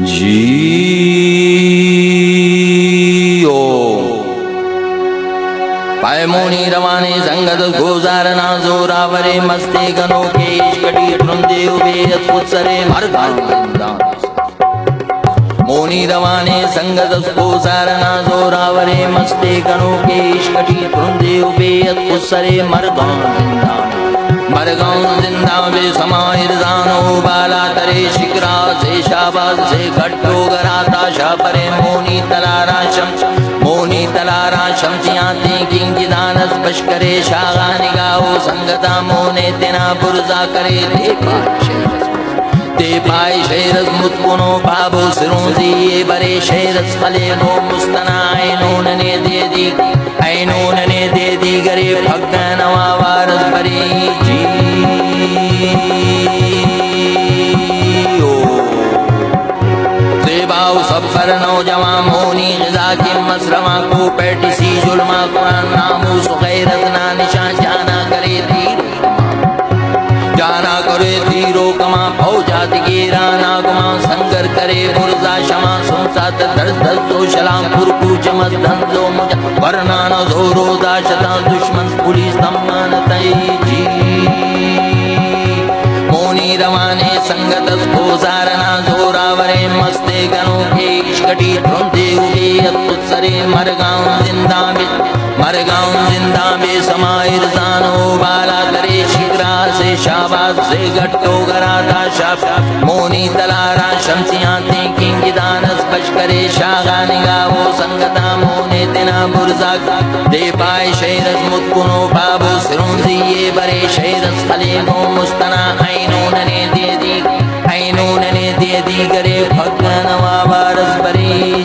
جیو پائے مونی روانے سنگت گوزارنا زوراورے مستے گنو کے عشقٹی ترندے ابیت پتسرے مردان مونی روانے سنگت گوزارنا زوراورے مستے گنو کے عشقٹی ترندے ابیت پتسرے مردان مرگاؤں زندہ بے سمائر زانو بالا ترے شکرا سے شاباز سے گھٹو گراتا شاپرے مونی تلارا شمسیاں تینکیں جدانس بشکرے شاغا نگاہو سنگتا مونے تینا برزا کرے تے پائے شیرز متکنو بابو سرونزی برے شیرز خلیمو مستنا اینون نے دے دی گرے بھگن وارز برے جیو زیباو سب پر نوجوان مونی غذا کی مسرما کو پیٹی سی ظلمہ قرآن ناموس غیرت نا نشان جانا کرے تیرو کما پھوجات گیرانا گما سنگر کرے مرزا شما سنسات درد دو شلام پرکو چمت دھندو مجا ورنانا زورو داشتا دشمن پولیس دمان تی جی مونی روانے سنگت گوزارنا زوراورے مستے گنو کے عشقٹی ٹھندے ہوئے اب سرے مرگاؤں زندہ بے سمائر زانو بالا کرے شکرا سے شاباز سے گھٹو گراتا شاپ مونی تلارا شمسیاں تینکیں گدانس بشکرے شاغا نگاہو سنگتا مونے تینا برزا دے پائے شیرز متکنو بابو سرونزی یہ برے شیرز خلیمو مستنا اینون نے دے دی گرے بھگن وابارز برے